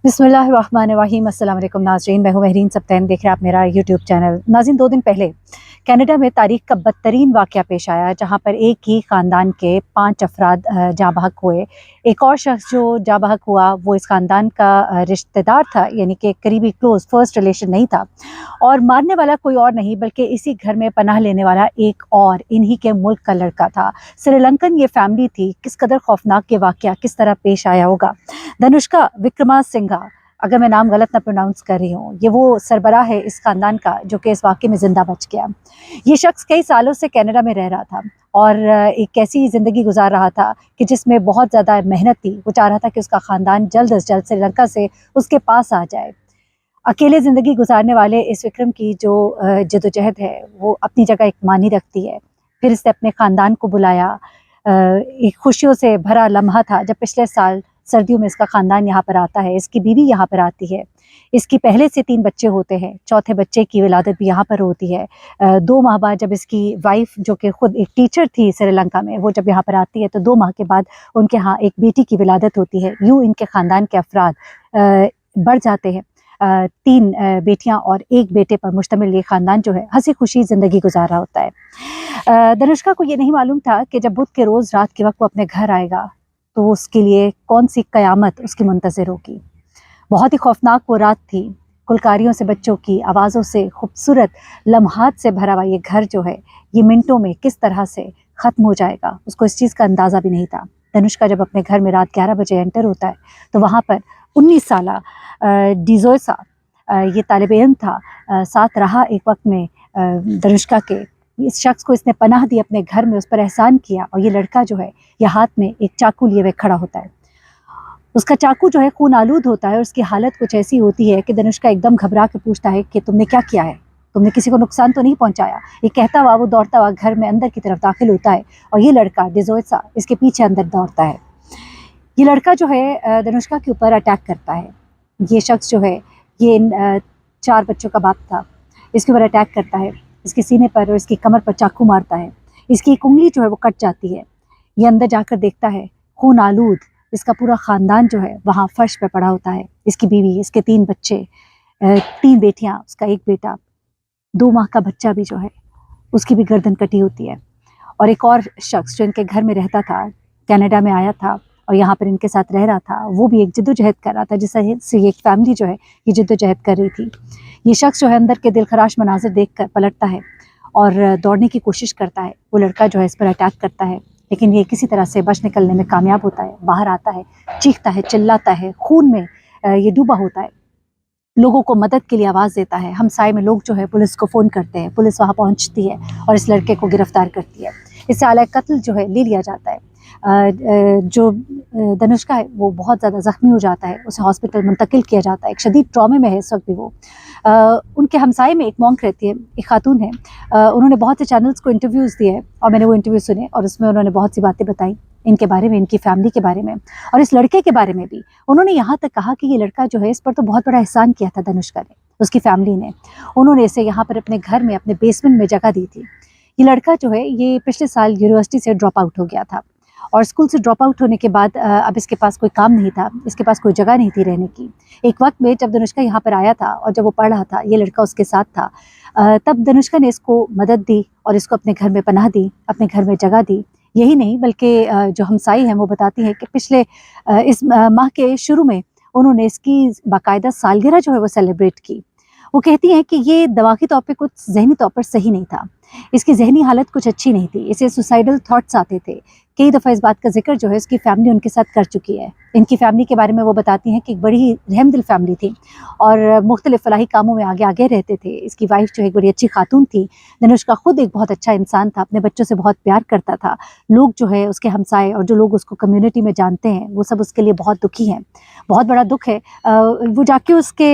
बिस्मिल्लाहिर्रहमानिर्रहीम। अस्सलाम वालेकुम नाज़रीन, मैं हूँ महरीन सब्तैन, देख रहे हैं आप मेरा यूट्यूब चैनल। नाज़रीन, 2 दिन पहले कनाडा में तारीख का बदतरीन वाक़या पेश आया, जहाँ पर एक ही ख़ानदान के 5 अफ़राद जाँ बहक हुए। एक और शख़्स जो जाँ बहक हुआ वो इस ख़ानदान का रिश्तेदार था, यानी कि करीबी क्लोज़ फ़र्स्ट रिलेशन नहीं था, और मारने वाला कोई और नहीं बल्कि इसी घर में पनाह लेने वाला एक और इन्हीं के मुल्क का लड़का था। श्रीलंकन ये फ़ैमिली थी। किस कदर खौफ़नाक ये वाक़या किस तरह पेश आया होगा। धनुष्का विक्रमासिंघा, अगर मैं नाम गलत ना प्रोनाउंस कर रही हूँ, ये वो सरबराह है इस ख़ानदान का जो कि इस वाक़े में ज़िंदा बच गया। ये शख़्स कई सालों से कनाडा में रह रहा था और एक ऐसी ज़िंदगी गुजार रहा था कि जिसमें बहुत ज़्यादा मेहनत थी। वो चाह रहा था कि उसका ख़ानदान जल्द से जल्द श्रीलंका से उसके पास आ जाए। अकेले ज़िंदगी गुजारने वाले इस विक्रम की जो जद्दोजहद है वो अपनी जगह एक मानी रखती है। फिर इसने अपने ख़ानदान को बुलाया। एक खुशियों से भरा लम्हा था जब पिछले साल सर्दियों में इसका ख़ानदान यहाँ पर आता है, इसकी बीवी यहाँ पर आती है। इसकी पहले से 3 बच्चे होते हैं, चौथे बच्चे की विलादत भी यहाँ पर होती है। 2 माह बाद जब इसकी वाइफ़, जो कि खुद एक टीचर थी श्रीलंका में, वो जब यहाँ पर आती है तो 2 माह के बाद उनके यहाँ एक बेटी की विलादत होती है। यूँ इनके ख़ानदान के अफ़राद बढ़ जाते हैं। 3 बेटियाँ और 1 बेटे पर मुश्तमिल ये ख़ानदान जो है हँसी खुशी ज़िंदगी गुजार रहा होता है। धनुष्का को ये नहीं मालूम था कि जब बुध के रोज़ रात के वक्त वो अपने घर आएगा तो उसके लिए कौन सी क़यामत उसकी मुंतज़िर होगी। बहुत ही खौफनाक वो रात थी। कुलकारियों से बच्चों की आवाज़ों से खूबसूरत लम्हात से भरा हुआ ये घर जो है ये मिनटों में किस तरह से ख़त्म हो जाएगा, उसको इस चीज़ का अंदाज़ा भी नहीं था। धनुष्का जब अपने घर में रात 11 बजे एंटर होता है तो वहाँ पर 19 साला डिज़ोसा, ये तालिब इल्म था, साथ रहा एक वक्त में धनुष्का के। इस शख्स को इसने पनाह दी अपने घर में, उस पर एहसान किया, और ये लड़का जो है ये हाथ में एक चाकू लिए हुए खड़ा होता है। उसका चाकू जो है खून आलूद होता है और उसकी हालत कुछ ऐसी होती है कि धनुष्का एकदम घबरा के पूछता है कि तुमने क्या किया है, तुमने किसी को नुकसान तो नहीं पहुंचाया। ये कहता हुआ वो दौड़ता हुआ घर में अंदर की तरफ दाखिल होता है और ये लड़का डिज़ोसा इसके पीछे अंदर दौड़ता है। ये लड़का जो है धनुष्का के ऊपर अटैक करता है। ये शख्स जो है ये 4 बच्चों का बाप था, इसके ऊपर अटैक करता है, इसके सीने पर और इसकी कमर पर चाकू मारता है। इसकी एक उंगली जो है वो कट जाती है। ये अंदर जाकर देखता है खून आलूद इसका पूरा ख़ानदान जो है वहाँ फर्श पे पड़ा होता है। इसकी बीवी, इसके 3 बच्चे, 3 बेटियाँ, उसका 1 बेटा, 2 माह का बच्चा भी जो है उसकी भी गर्दन कटी होती है। और एक और शख्स जो इनके घर में रहता था, कनाडा में आया था और यहाँ पर इनके साथ रह रहा था, वो भी एक जद्दोजहद कर रहा था जिससे एक फैमिली जो है ये जद्दोजहद कर रही थी। ये शख्स जो है अंदर के दिलखराश मनाजिर देख कर पलटता है और दौड़ने की कोशिश करता है। वो लड़का जो है इस पर अटैक करता है, लेकिन ये किसी तरह से बच निकलने में कामयाब होता है। बाहर आता है, चीखता है, चिल्लाता है, खून में ये डूबा होता है, लोगों को मदद के लिए आवाज़ देता है। हमसाए में लोग जो है पुलिस को फ़ोन करते हैं, पुलिस वहाँ पहुँचती है और इस लड़के को गिरफ़्तार करती है। इससे आला कत्ल जो है ले लिया जाता है। जो धनुष्का है वो बहुत ज़्यादा ज़ख्मी हो जाता है, उसे हॉस्पिटल मुंतकिल किया जाता है। एक शदीद ट्रॉमे में है इस वक्त भी वो। उनके हमसाए में एक मॉन्क रहती है, एक खातून है। उन्होंने बहुत से चैनल्स को इंटरव्यूज़ दिए हैं और मैंने वो इंटरव्यू सुने और उसमें उन्होंने बहुत सी बातें बताई इनके बारे में, इनकी फैमिली के बारे में और इस लड़के के बारे में भी। उन्होंने यहाँ तक कहा कि ये लड़का जो है इस पर तो बहुत बड़ा एहसान किया था धनुष्का ने, उसकी फैमिली ने। उन्होंने इसे यहाँ पर अपने घर में, अपने बेसमेंट में जगह दी थी। ये लड़का जो है ये पिछले साल यूनिवर्सिटी से ड्रॉप आउट हो गया था और स्कूल से ड्रॉप आउट होने के बाद अब इसके पास कोई काम नहीं था, इसके पास कोई जगह नहीं थी रहने की। एक वक्त में जब धनुष्का यहाँ पर आया था और जब वो पढ़ रहा था, ये लड़का उसके साथ था, तब धनुष्का ने इसको मदद दी और इसको अपने घर में पनाह दी, अपने घर में जगह दी। यही नहीं बल्कि जो हमसाई हैं वो बताती हैं कि पिछले इस माह के शुरू में उन्होंने इसकी बाकायदा सालगिरह जो है वो सेलिब्रेट की। वो कहती हैं कि ये दिमागी तौर पे कुछ ज़हनी तौर पर सही नहीं था, इसकी ज़हनी हालत कुछ अच्छी नहीं थी, इसे सुसाइडल थॉट्स आते थे। कई दफ़ा इस बात का जिक्र जो है इसकी फैमिली उनके साथ कर चुकी है। इनकी फैमिली के बारे में वो बताती हैं कि एक बड़ी ही रहमदिल फैमिली थी और मुख्तलिफ फलाही कामों में आगे आगे रहते थे। इसकी वाइफ जो है एक बड़ी अच्छी खातून थी। धनुष्का खुद एक बहुत अच्छा इंसान था, अपने बच्चों से बहुत प्यार करता था। लोग जो है उसके हमसाए और जो लोग उसको कम्युनिटी में जानते हैं वो सब उसके लिए बहुत दुखी हैं, बहुत बड़ा दुख है। वो जाके उसके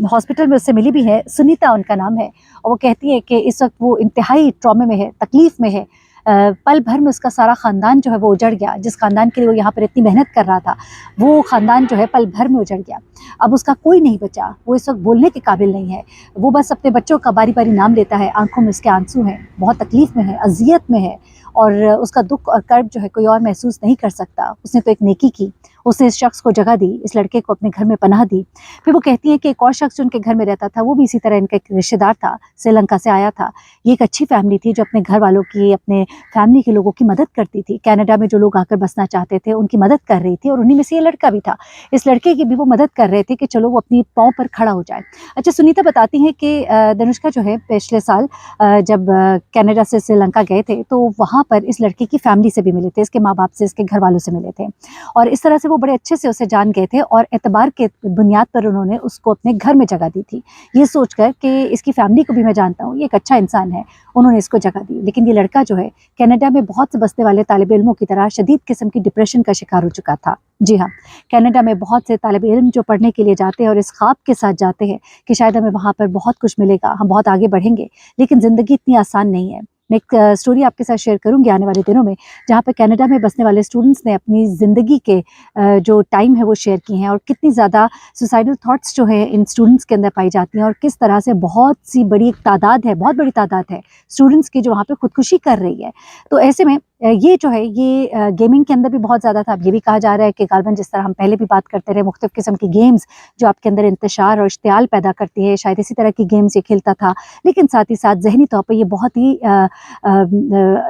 हॉस्पिटल में उससे मिली भी है, सुनीता उनका नाम है, और वो कहती है कि इस वक्त वो इंतहाई ट्रॉमे में है, तकलीफ़ में है। पल भर में उसका सारा ख़ानदान जो है वो उजड़ गया। जिस ख़ानदान के लिए वो यहाँ पर इतनी मेहनत कर रहा था वो ख़ानदान जो है पल भर में उजड़ गया। अब उसका कोई नहीं बचा, वो इस वक्त बोलने के काबिल नहीं है। वो बस अपने बच्चों का बारी बारी नाम लेता है, आंखों में उसके आंसू हैं, बहुत तकलीफ़ में है, अजियत में है और उसका दुख और कर्ब जो है कोई और महसूस नहीं कर सकता। उसने तो एक नेकी की, उसने इस शख्स को जगह दी, इस लड़के को अपने घर में पनाह दी। फिर वो कहती हैं कि एक और शख्स जो उनके घर में रहता था, वो भी इसी तरह इनका एक रिश्तेदार था, श्रीलंका से आया था। ये एक अच्छी फैमिली थी जो अपने घर वालों की, अपने फैमिली के लोगों की मदद करती थी। कनाडा में जो लोग आकर बसना चाहते थे, उनकी मदद कर रही थी और उन्हीं में से ये लड़का भी था। इस लड़के की भी वो मदद कर रहे थे कि चलो वो अपनी पाँव पर खड़ा हो जाए। अच्छा, सुनीता बताती हैं कि धनुष्का जो है पिछले साल जब कनाडा से श्रीलंका गए थे, तो वहाँ पर इस लड़के की फैमिली से भी मिले थे, इसके माँ-बाप से, इसके घर वालों से मिले थे और इस तरह से वो बड़े अच्छे से उसे जान गए थे और एतबार के बुनियाद पर उन्होंने उसको अपने घर में जगह दी थी। ये सोचकर कि इसकी फैमिली को भी मैं जानता हूँ, ये एक अच्छा इंसान है, उन्होंने इसको जगह दी। लेकिन ये लड़का जो है कनाडा में बहुत से बसने वाले तालिब इल्मों की तरह शदीद किस्म की डिप्रेशन का शिकार हो चुका था। जी हाँ, कनाडा में बहुत से तालिब इल्म जो पढ़ने के लिए जाते हैं और इस ख्वाब के साथ जाते हैं कि शायद हमें वहाँ पर बहुत कुछ मिलेगा, हम बहुत आगे बढ़ेंगे, लेकिन ज़िंदगी इतनी आसान नहीं है। मैं एक स्टोरी आपके साथ शेयर करूँगी आने वाले दिनों में, जहाँ पे कनाडा में बसने वाले स्टूडेंट्स ने अपनी ज़िंदगी के जो टाइम है वो शेयर की हैं और कितनी ज़्यादा सुसाइडल थॉट्स जो है इन स्टूडेंट्स के अंदर पाई जाती हैं और किस तरह से बहुत सी बड़ी एक तादाद है, बहुत बड़ी तादाद है स्टूडेंट्स की जो वहाँ पे खुदकुशी कर रही है। तो ऐसे में ये जो है ये गेमिंग के अंदर भी बहुत ज़्यादा था। अब ये भी कहा जा रहा है कि गालिबन जिस तरह हम पहले भी बात करते रहे, मुख्तलिफ़ किस्म की गेम्स जो आपके अंदर इंतशार और इश्तियाल पैदा करती है, शायद इसी तरह की गेम्स ये खेलता था। लेकिन साथ ही साथ ज़हनी तौर पे ये बहुत ही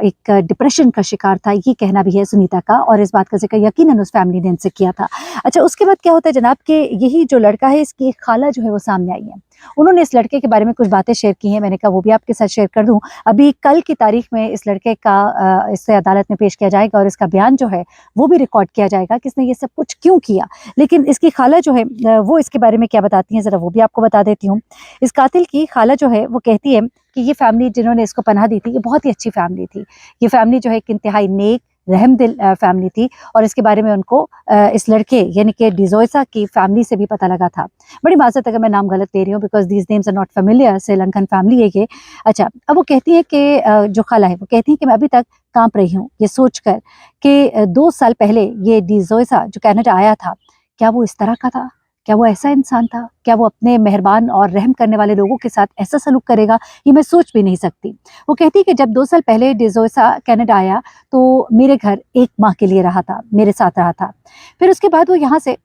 एक डिप्रेशन का शिकार था, ये कहना भी है सुनीता का और इस बात का ज़िक्र यकीनन उस फैमिली ने इनसे किया था। अच्छा, उसके बाद क्या होता है जनाब कि यही जो लड़का है, इसकी एक खाला जो है वो सामने आई है। उन्होंने इस लड़के के बारे में कुछ बातें शेयर की हैं, मैंने कहा वो भी आपके साथ शेयर कर दूँ। अभी कल की तारीख में इस लड़के का इसे अदालत में पेश किया जाएगा और इसका बयान जो है वो भी रिकॉर्ड किया जाएगा कि इसने ये सब कुछ क्यों किया। लेकिन इसकी खाला जो है वो इसके बारे में क्या बताती हैं, ज़रा वो भी आपको बता देती हूँ। इस कातिल की खाला जो है वो कहती है कि ये फैमिली जिन्होंने इसको पनाह दी थी, ये बहुत ही अच्छी फैमिली थी। ये फैमिली जो है एक इंतहाई नेक, रहमदिल फैमिली थी और इसके बारे में उनको इस लड़के यानी कि डिज़ोइसा की फैमिली से भी पता लगा था। बड़ी माज़रत अगर मैं नाम गलत ले रही हूँ, because these names are not familiar, Sri Lankan family है ये। अच्छा, अब वो कहती है कि जो खाला है वो कहती है कि मैं अभी तक काँप रही हूँ ये सोचकर कि 2 साल पहले ये डिज़ोइसा जो कनाडा आया था, क्या वो इस तरह का था? क्या वो ऐसा इंसान था? क्या वो अपने मेहरबान और रहम करने वाले लोगों के साथ ऐसा सलूक करेगा? ये मैं सोच भी नहीं सकती। वो कहती है कि जब 2 साल पहले डिज़ोइसा कनाडा आया, तो मेरे घर 1 माह के लिए रहा था, मेरे साथ रहा था। फिर उसके बाद वो यहाँ से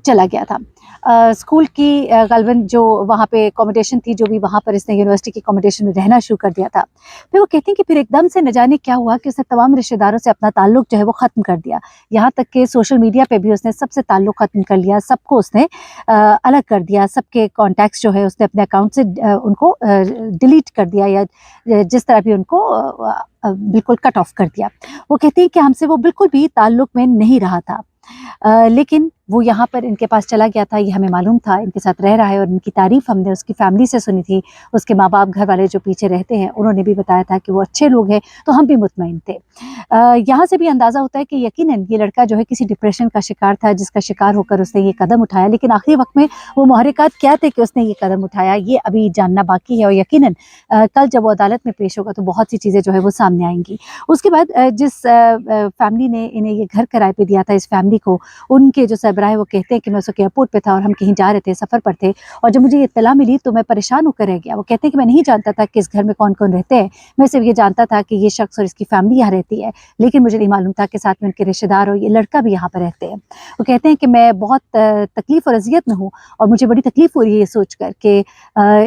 चला गया था। स्कूल की गालिबन जो वहाँ पे अकोमोडेशन थी, जो भी वहाँ पर इसने यूनिवर्सिटी की अकोमोडेशन में रहना शुरू कर दिया था। फिर वो कहती हैं कि फिर एकदम से न जाने क्या हुआ कि उसने तमाम रिश्तेदारों से अपना ताल्लुक जो है वो ख़त्म कर दिया। यहाँ तक कि सोशल मीडिया पे भी उसने सबसे ताल्लुक ख़त्म कर लिया, सबको उसने अलग कर दिया, सबके कॉन्टैक्ट्स जो है उसने अपने अकाउंट से उनको डिलीट कर दिया या जिस तरह भी उनको बिल्कुल कट ऑफ कर दिया। वो कहती हैं कि हमसे वो बिल्कुल भी ताल्लुक में नहीं रहा था। लेकिन वो यहाँ पर इनके पास चला गया था, ये हमें मालूम था, इनके साथ रह रहा है और इनकी तारीफ़ हमने उसकी फैमिली से सुनी थी। उसके माँ-बाप, घर वाले जो पीछे रहते हैं, उन्होंने भी बताया था कि वो अच्छे लोग हैं, तो हम भी मुतमईन थे। यहाँ से भी अंदाज़ा होता है कि यकीनन ये लड़का जो है किसी डिप्रेशन का शिकार था, जिसका शिकार होकर उसने ये कदम उठाया। लेकिन आखिरी वक़्त में वो मुहर्रिकात क्या थे कि उसने ये कदम उठाया, ये अभी जानना बाकी है और यकीनन कल जब वो अदालत में पेश होगा तो बहुत सी चीज़ें जो है वो सामने आएँगी। उसके बाद जिस फैमिली ने इन्हें ये घर किराए पे दिया था, इस फैमिली को, उनके जो सरबराह है वो कहते हैं कि मैं उस वक़्त एयरपोर्ट पे था और हम कहीं जा रहे थे, सफ़र पर थे और जब मुझे ये इत्तला मिली तो मैं परेशान होकर रह गया। वो कहते हैं कि मैं नहीं जानता था कि इस घर में कौन-कौन रहते हैं। मैं सिर्फ़ ये जानता था कि ये शख़्स और इसकी फैमिली यहाँ रहती है, लेकिन मुझे नहीं मालूम था कि साथ में उनके रिश्तेदार और ये लड़का भी यहाँ पर रहते हैं। वो कहते हैं कि मैं बहुत तकलीफ़ और अज़ियत में हूँ और मुझे बड़ी तकलीफ़ हो रही है ये सोचकर कि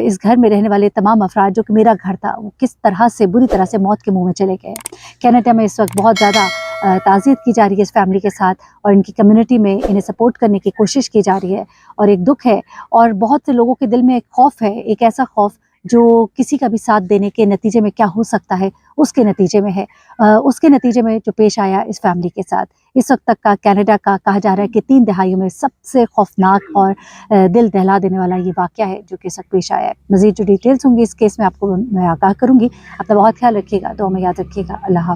इस घर में रहने वाले तमाम अफ़राद जो कि मेरा घर था, वो किस तरह से बुरी तरह से मौत के मुँह में चले गए। कनाडा में इस वक़्त बहुत ज़्यादा ताज़ियत की जा रही है इस फैमिली के साथ और इनकी कम्युनिटी में इन्हें सपोर्ट करने की कोशिश की जा रही है और एक दुःख है और बहुत से लोगों के दिल में एक खौफ है, एक ऐसा खौफ जो किसी का भी साथ देने के नतीजे में क्या हो सकता है, उसके नतीजे में है। उसके नतीजे में जो पेश आया इस फैमिली के साथ। इस वक़्त तक का कनाडा का कहा जा रहा है कि 3 दहाइयों में सबसे खौफनाक और दिल दहला देने वाला ये वाक़या है जो कि इस वक़्त पेश आया है। मज़ीद जो डिटेल्स होंगी इस केस में आपको मैं आगाह करूँगी। अपना बहुत ख्याल रखिएगा, दुआ में याद रखिएगा। अल्लाह हाफ़िज़।